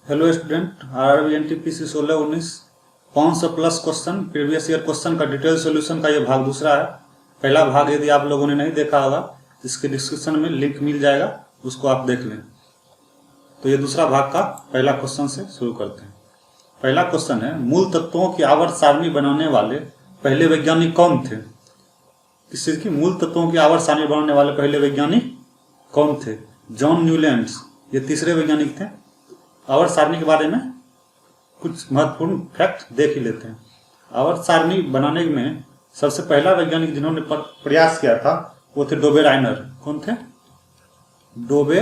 Hello student, RRB NTPC 16-19 500 plus question previous year question का detail solution का ये भाग दूसरा है। पहला भाग यदि आप लोगों ने नहीं देखा होगा इसके डिस्क्रिप्शन में लिंक मिल जाएगा, उसको आप देख लें। तो ये दूसरा भाग का पहला क्वेश्चन से शुरू करते हैं। पहला क्वेश्चन है, मूल तत्वों की आवर्त सारणी बनाने वाले पहले वैज्ञानिक कौन थे? किस चीज की? मूल तत्वों की आवर्त सारणी बनाने वाले पहले वैज्ञानिक कौन थे? जॉन न्यूलैंड, ये तीसरे वैज्ञानिक थे। आवर्त सारणी के बारे में कुछ महत्वपूर्ण फैक्ट देख ही लेते हैं। आवर्त सारणी बनाने में सबसे पहला वैज्ञानिक जिन्होंने प्रयास किया था वो थे डोबे राइनर। कौन थे? डोबे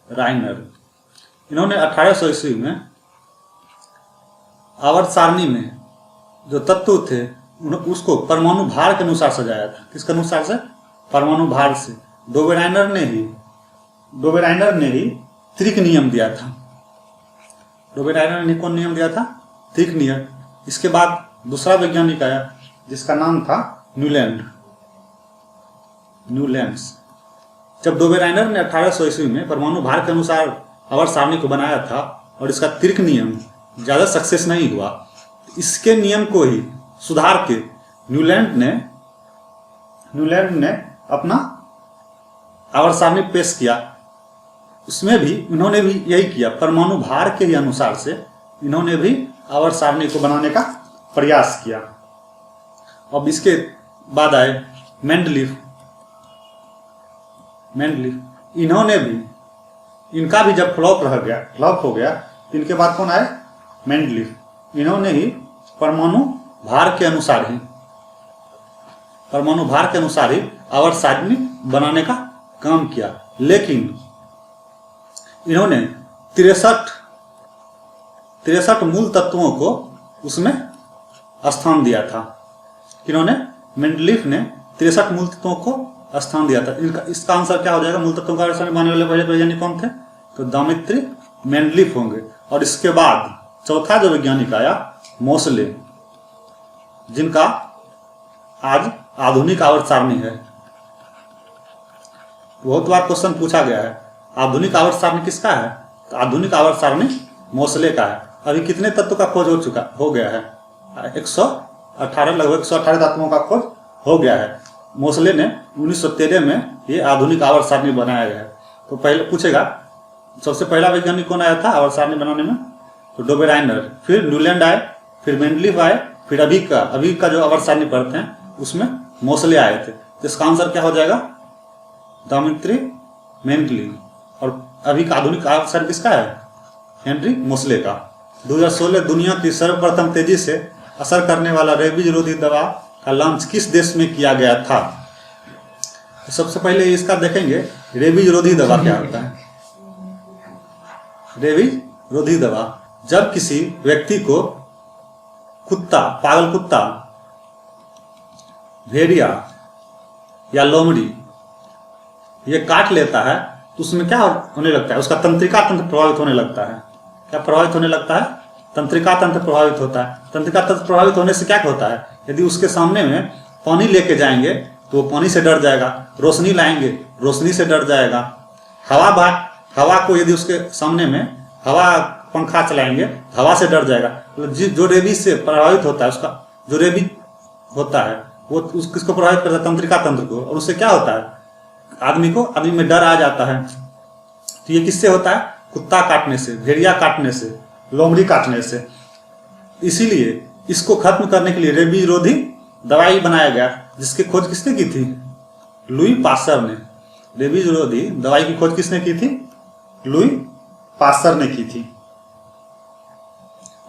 राइनर। इन्होंने 1800 ईस्वी में आवर्त सारणी में जो तत्व थे उसको परमाणु भार के अनुसार सजाया था। किसके अनुसार से? परमाणु भार से। डोबे राइनर ने ही त्रिक नियम दिया था। डोबे राइनर ने कौन नियम दिया था? त्रिक नियम। इसके बाद दूसरा वैज्ञानिक आया जिसका नाम था न्यूलैंड्स। जब डोबे राइनर ने 1800 ईस्वी में परमाणु भार के अनुसार आवर्त सारणी को बनाया था और इसका त्रिक नियम ज्यादा सक्सेस नहीं हुआ, इसके नियम को ही सुधार के न्यूलैंड ने अपना आवर्त सारणी पेश किया। उसमें भी इन्होंने भी यही किया, परमाणु भार के ही अनुसार से इन्होंने भी आवर्त सारणी को बनाने का प्रयास किया। अब इसके बाद आए मेंडलीफ। इन्होंने भी, इनका भी जब फ्लॉप हो गया, इनके बाद कौन आए? मेंडलीफ। इन्होंने ही परमाणु भार के अनुसार ही आवर्त सारणी बनाने का काम किया। लेकिन इन्होंने 63 मूल तत्वों को उसमें स्थान दिया था। इन्होंने मेंडलीफ ने 63 मूल तत्वों को स्थान दिया था। इसका आंसर क्या हो जाएगा? मूल तत्वों का आवर्त सारणी बनाने वाले पहले वैज्ञानिक कौन थे? तो दामित्री मेंडलीफ होंगे। और इसके बाद चौथा जो वैज्ञानिक आया, मोसले, जिनका आज आधुनिक आवर्त सारणी है। बहुत बार क्वेश्चन पूछा गया है, आधुनिक आवर्त सारणी किसका है? तो आधुनिक आवर्त सारणी मोसले का है। अभी कितने तत्व का खोज हो गया है? 118, लगभग 118 तत्वों का खोज हो गया है। मोसले ने 1913 में ये आधुनिक आवर्त सारणी बनाया गया है। तो पहले पूछेगा सबसे पहला वैज्ञानिक कौन आया था आवर्त सारणी बनाने में? तो डोबे राइनर, फिर न्यूलैंड आए, फिर मेंडलीफ आए, फिर अभी का जो आवर्त सारणी पढ़ते हैं उसमें मोसले आए थे। तो इसका आंसर क्या हो जाएगा? दामित्री मेंडलीफ। और अभी का आधुनिक आवर्त सारणी किसका है? हेनरी मोसले का। 2016 दुनिया की सर्वप्रथम तेजी से असर करने वाला रेबीज रोधी दवा का लॉन्च किस देश में किया गया था? तो सबसे पहले इसका देखेंगे, रेबीज रोधी दवा क्या होता है? रेबीज रोधी दवा, जब किसी व्यक्ति को पागल कुत्ता, भेड़िया या लोमड़ी ये काट लेता है तो उसमें क्या होने लगता है? उसका तंत्रिका तंत्र प्रभावित होने लगता है। क्या प्रभावित होने लगता है? तंत्रिका तंत्र प्रभावित होता है। तंत्रिका तंत्र प्रभावित होने से क्या होता है? यदि उसके सामने में पानी लेके जाएंगे तो वो पानी से डर जाएगा, रोशनी लाएंगे, रोशनी से डर जाएगा, हवा को यदि उसके सामने में पंखा चलाएंगे, हवा से डर जाएगा। मतलब जो रेबीज से प्रभावित होता है, उसका जो रेबीज होता है वो किसको प्रभावित करता है? तंत्रिका तंत्र को। और उससे क्या होता है? आदमी में डर आ जाता है। तो ये किससे होता है? कुत्ता काटने से, भेड़िया काटने से, लोमड़ी काटने से। इसीलिए इसको खत्म करने के लिए रेबीज रोधी दवाई बनाया गया, जिसकी खोज किसने की थी? लुई पास्चर ने। रेबीज रोधी दवाई की खोज किसने की थी? लुई पास्चर ने की थी।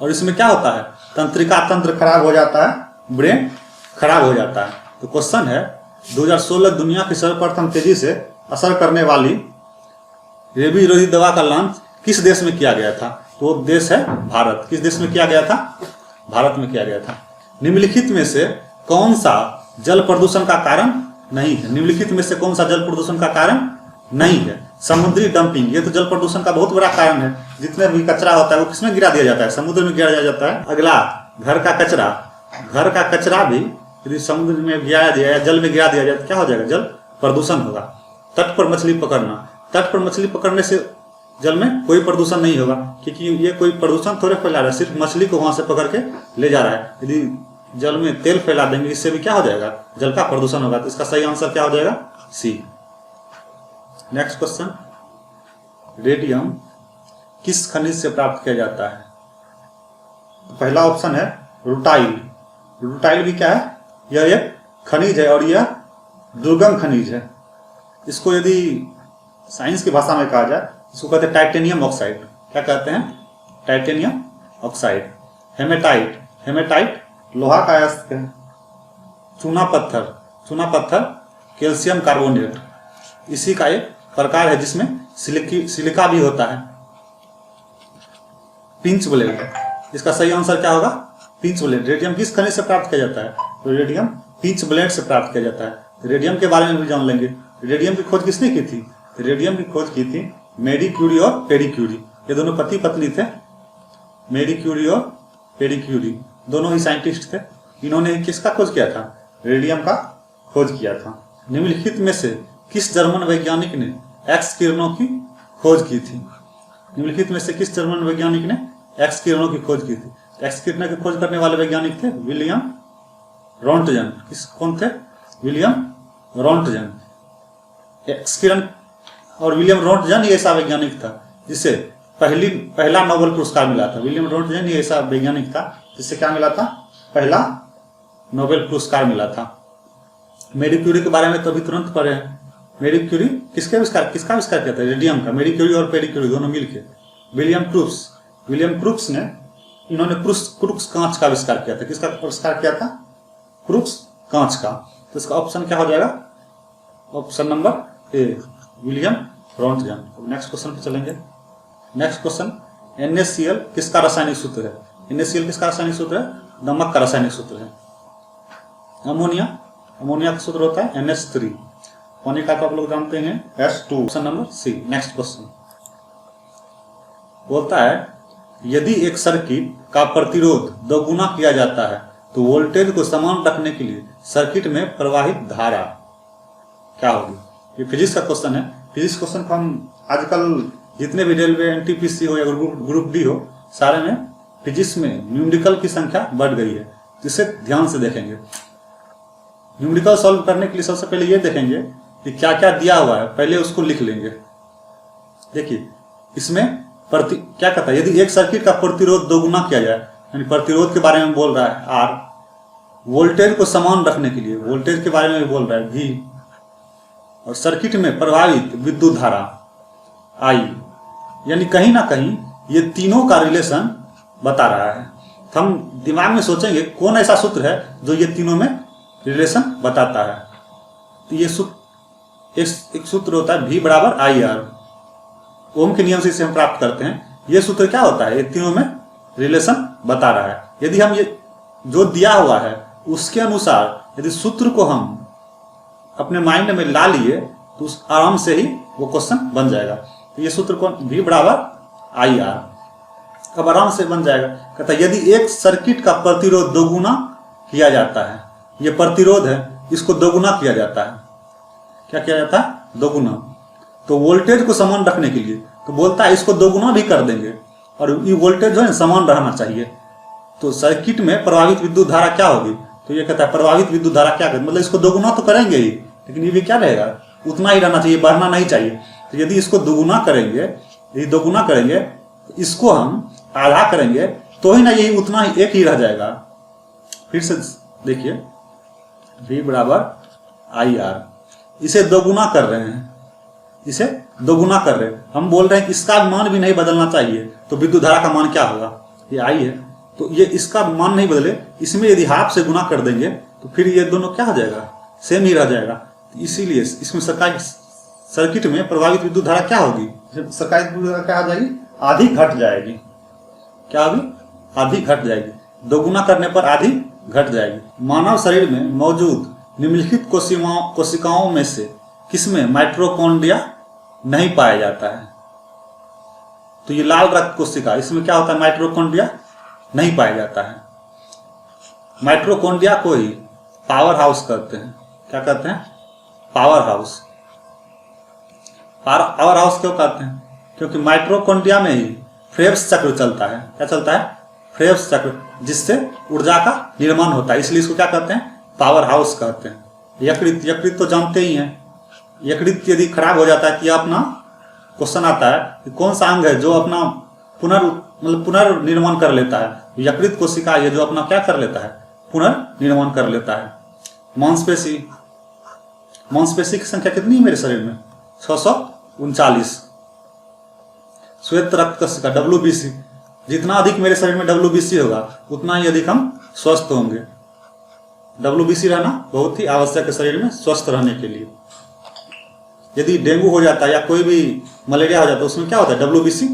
और इसमें क्या होता है? तंत्रिका तंत्र खराब हो जाता है, ब्रेन खराब हो जाता है। तो क्वेश्चन है, 2016 दुनिया की सर्वप्रथम तेजी से असर करने वाली रेबीज रोधी दवा का लॉन्च किस देश में किया गया था? तो वो देश है भारत। किस देश में किया गया था? भारत में किया गया था। निम्नलिखित में से कौन सा जल प्रदूषण का कारण नहीं है? निम्नलिखित में से कौन सा जल प्रदूषण का कारण नहीं है? समुद्री डंपिंग, ये तो जल प्रदूषण का बहुत बड़ा कारण है। जितने भी कचरा होता है वो किसमें गिरा दिया जाता है? समुद्र में गिरा दिया जाता है। अगला, घर का कचरा भी यदि समुद्र में गिरा दिया या जल में गिरा दिया जाए तो क्या हो जाएगा? जल प्रदूषण होगा। तट पर मछली पकड़ना, तट पर मछली पकड़ने से जल में कोई प्रदूषण नहीं होगा, क्योंकि ये कोई प्रदूषण थोड़े फैला रहा है, सिर्फ मछली को वहां से पकड़ के ले जा रहा है। यदि जल में तेल फैला देंगे इससे भी क्या हो जाएगा, जल का प्रदूषण होगा। तो इसका सही आंसर क्या हो जाएगा, सी। नेक्स्ट क्वेश्चन, रेडियम किस खनिज से प्राप्त किया जाता है? तो पहला ऑप्शन है रूटाइल। रूटाइल भी क्या है, यह एक खनिज है और यह दुर्गम खनिज है। इसको यदि साइंस की भाषा में कहा जाए इसको कहते हैं टाइटेनियम ऑक्साइड। क्या कहते हैं, टाइटेनियम ऑक्साइड। हेमेटाइट, हेमेटाइट लोहा का अयस्क है। चूना पत्थर, चूना पत्थर कैल्शियम कार्बोनेट, इसी का एक प्रकार है जिसमें सिलिका भी होता है। पिंच ब्लेड, इसका सही आंसर क्या होगा, पिंच ब्लेड। रेडियम किस खनिज से प्राप्त किया जाता है, तो रेडियम पिंच ब्लेड से प्राप्त किया जाता है। रेडियम के बारे में भी जान लेंगे। रेडियम की खोज किसने की थी, रेडियम की खोज की थी मैरी क्यूरी और पेरी क्यूरी। ये दोनों पति पत्नी थे, मैरी क्यूरी और पेरी क्यूरी, दोनों ही साइंटिस्ट थे। इन्होंने किसका खोज किया था, रेडियम का खोज किया था। निम्नलिखित में से किस जर्मन वैज्ञानिक ने एक्स किरणों की खोज की थी? निम्नलिखित में से किस जर्मन वैज्ञानिक ने एक्स किरणों की खोज की थी? एक्स किरणों की खोज करने वाले वैज्ञानिक थे विलियम रोंटगन। कौन थे, विलियम रोंटगन। एक्स किरण और विलियम रोंटगन ही ऐसा वैज्ञानिक था जिसे पहला नोबेल पुरस्कार मिला था। विलियम रोंटगन ही ऐसा वैज्ञानिक था जिससे क्या मिला था, पहला नोबेल पुरस्कार मिला था। मैरी क्यूरी के बारे में तो अभी तुरंत पढ़े हैं। मैरी क्यूरी किसका आविष्कार किया था, रेडियम का। मैरी क्यूरी और पेरी क्यूरी दोनों मिलकर। विलियम क्रूक्स ने, इन्होंने क्रूक्स कांच का आविष्कार किया था। किसका आविष्कार किया था, क्रूक्स कांच का। तो इसका ऑप्शन क्या हो जाएगा, option number A, William Roentgen. Next question पे चलेंगे। नेक्स्ट क्वेश्चन, NaCl किसका रासायनिक सूत्र है? NaCl किसका रासायनिक सूत्र है, नमक का रासायनिक सूत्र है। अमोनिया का सूत्र होता है NH3। पानी का तो आप लोग जानते हैं H2। Option number C. Next question बोलता है यदि एक सर्किट का प्रतिरोध दोगुना किया जाता है तो वोल्टेज को समान रखने के लिए सर्किट में प्रवाहित धारा क्या होगी? ये फिजिक्स का क्वेश्चन है। फिजिक्स क्वेश्चन को हम आजकल जितने भी रेलवे NTPC हो या ग्रुप डी हो, सारे में फिजिक्स में न्यूमेरिकल की संख्या बढ़ गई है। जिसे ध्यान से देखेंगे। न्यूमेरिकल सॉल्व करने के लिए सबसे पहले ये देखेंगे कि क्या क्या दिया हुआ है, पहले उसको लिख लेंगे। देखिए इसमें क्या कहता है, यदि एक सर्किट का प्रतिरोध दोगुना किया जाए, यानी प्रतिरोध के बारे में बोल रहा है आर, वोल्टेज को समान रखने के लिए वोल्टेज के बारे में भी बोल रहा है वी, और सर्किट में प्रभावित विद्युत धारा आई, यानी कहीं ना कहीं ये तीनों का रिलेशन बता रहा है। तो हम दिमाग में सोचेंगे कौन ऐसा सूत्र है जो ये तीनों में रिलेशन बताता है। तो ये सूत्र एक सूत्र होता है V बराबर IR। ओम के नियम से इसे हम प्राप्त करते हैं। ये सूत्र क्या होता है, ये तीनों में रिलेशन बता रहा है। यदि हम ये जो दिया हुआ है उसके अनुसार यदि सूत्र को हम अपने माइंड में ला लिए तो उस आराम से ही वो क्वेश्चन बन जाएगा। तो ये सूत्र कौन, V बराबर IR। अब आराम से बन जाएगा। कहता है यदि एक सर्किट का प्रतिरोध दोगुना किया जाता है, ये प्रतिरोध है, इसको दोगुना किया जाता है। क्या किया जाता है, दोगुना। तो वोल्टेज को समान रखने के लिए तो बोलता है इसको दोगुना भी कर देंगे और ये वोल्टेज जो है समान रहना चाहिए। तो सर्किट में प्रभावित विद्युत धारा क्या होगी, तो ये कहता है प्रभावित विद्युत धारा क्या करें, मतलब इसको दोगुना तो करेंगे ही, लेकिन ये भी क्या रहेगा, उतना ही रहना चाहिए, बढ़ना नहीं चाहिए। तो यदि इसको दोगुना करेंगे, यदि दोगुना करेंगे तो इसको हम आधा करेंगे तो ही ना यही उतना ही एक ही रह जाएगा। फिर से देखिए V बराबर IR, इसे दोगुना कर रहे हैं, इसे दोगुना कर रहे हैं। हम बोल रहे हैं कि इसका मान भी नहीं बदलना चाहिए, तो विद्युत धारा का मान क्या होगा, ये I है, तो ये इसका मान नहीं बदले, इसमें यदि हाफ से गुना कर देंगे तो फिर ये दोनों क्या हो जाएगा, सेम ही रह जाएगा। इसीलिए इसमें सर्किट में प्रभावित विद्युत धारा क्या होगी, सर्किट विद्युत धारा क्या हो जाएगी, आधी घट जाएगी। क्या होगी, आधी घट जाएगी। दोगुना करने पर आधी घट जाएगी। मानव शरीर में मौजूद निम्नलिखित कोशिकाओं में से किसमें माइटोकॉन्ड्रिया नहीं पाया जाता है? तो ये लाल रक्त कोशिका, इसमें क्या होता है, माइटोकॉन्ड्रिया नहीं पाया जाता है। माइटोकॉन्ड्रिया को ही पावर हाउस कहते हैं। क्या कहते हैं, पावर हाउस। पावर हाउस क्यों कहते हैं, क्योंकि माइटोकॉन्ड्रिया में ही फ्रेब्स चक्र चलता है। क्या चलता है? फ्रेब्स चक्र, जिससे ऊर्जा का निर्माण होता है। इसलिए इसको क्या कहते हैं? पावर हाउस कहते हैं। यकृत तो जानते ही हैं। यकृत यदि खराब हो जाता है कि अपना क्वेश्चन आता है कि कौन सा अंग है जो अपना पुनर्निर्माण कर लेता है। यकृत कोशिका ये जो अपना क्या कर लेता है? पुनर्निर्माण कर लेता है। मांसपेशी की संख्या कितनी है मेरे शरीर में? 639। श्वेत रक्त कोशिका WBC, जितना अधिक मेरे शरीर में WBC होगा उतना ही अधिक हम स्वस्थ होंगे। WBC रहना बहुत ही आवश्यक है शरीर में स्वस्थ रहने के लिए। यदि डेंगू हो जाता है या कोई भी मलेरिया हो जाता है उसमें क्या होता है? WBC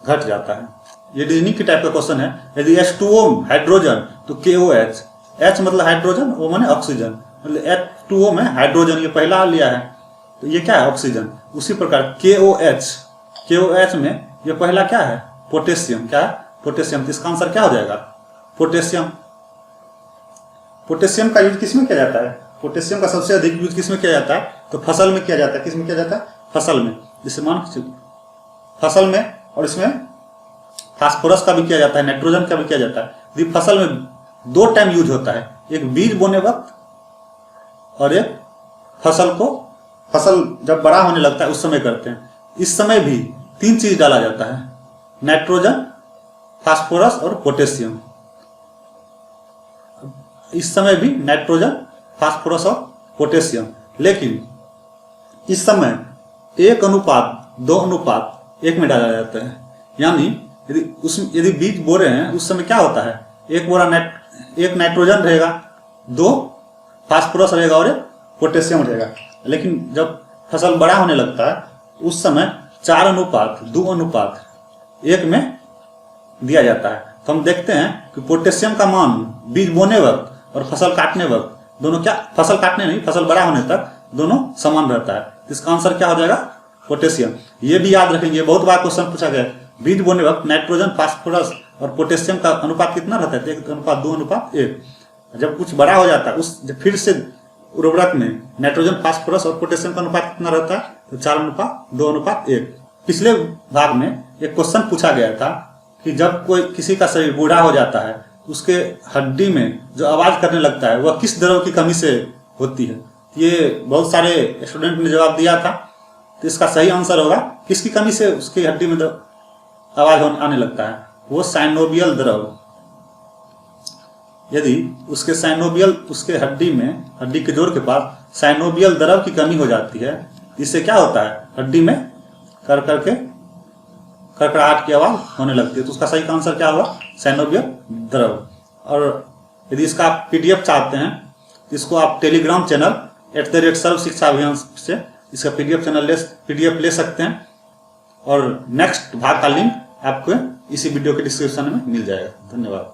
घट जाता है। ये रीजनिंग की टाइप का क्वेश्चन है। यदि H2O हाइड्रोजन तो KOH, H मतलब हाइड्रोजन, O माने ऑक्सीजन, मतलब H2O में हाइड्रोजन ये पहला लिया है तो ये क्या है? ऑक्सीजन। उसी प्रकार KOH में ये पहला क्या है? पोटेशियम। क्या है? पोटेशियम। इसका आंसर क्या हो जाएगा? पोटेशियम। पोटेशियम का यूज किसमें किया जाता है? पोटेशियम का सबसे अधिक यूज किसमें किया जाता है? तो फसल में किया जाता है। किसमें किया जाता है? फसल में। जैसे मान फसल में, और इसमें फास्फोरस का भी किया जाता है, नाइट्रोजन का भी किया जाता है। यदि फसल में 2 टाइम यूज होता है, एक बीज बोने वक्त और एक फसल जब बड़ा होने लगता है उस समय करते हैं। इस समय भी 3 चीज डाला जाता है, नाइट्रोजन, फास्फोरस और पोटेशियम। इस समय भी नाइट्रोजन, फास्फोरस और पोटेशियम। लेकिन इस समय 1:2:1 में डाला जाता है। यानी यदि बीज बो रहे हैं उस समय क्या होता है? एक नाइट्रोजन रहेगा, 2 फास्फोरस रहेगा और 1 पोटेशियम रहेगा। लेकिन जब फसल बड़ा होने लगता है उस समय 4:2:1 में दिया जाता है। तो हम देखते हैं कि पोटेशियम का मान बीज बोने वक्त और फसल काटने वक्त दोनों क्या, फसल काटने नहीं, फसल बड़ा होने तक दोनों समान रहता है। इसका आंसर क्या हो जाएगा? पोटेशियम। ये भी याद रखेंगे, बहुत बार क्वेश्चन पूछा गया है। बीज बोने वक्त नाइट्रोजन, फास्फोरस और पोटेशियम का अनुपात कितना रहता है? 1:2:1। जब कुछ बड़ा हो जाता है जब फिर से उर्वरक में नाइट्रोजन, फास्फोरस और पोटेशियम का अनुपात कितना रहता है? तो 4:2:1। पिछले भाग में एक क्वेश्चन पूछा गया था कि जब किसी का शरीर बूढ़ा हो जाता है उसके हड्डी में जो आवाज करने लगता है वह किस द्रव की कमी से होती है? ये बहुत सारे स्टूडेंट ने जवाब दिया था। तो इसका सही आंसर होगा किसकी कमी से उसकी हड्डी में आवाज आने लगता है? वो साइनोवियल द्रव। यदि उसके हड्डी के जोड़ के पास साइनोवियल द्रव की कमी हो जाती है, इससे क्या होता है? हड्डी में कड़कड़ाहट की आवाज होने लगती है। तो उसका सही आंसर क्या होगा? साइनोवियल द्रव। और यदि इसका आप PDF चाहते हैं तो इसको आप टेलीग्राम चैनल @सर्व शिक्षा अभियान से इसका PDF ले सकते हैं। और नेक्स्ट भाग का लिंक आपको इसी वीडियो के डिस्क्रिप्शन में मिल जाएगा। धन्यवाद।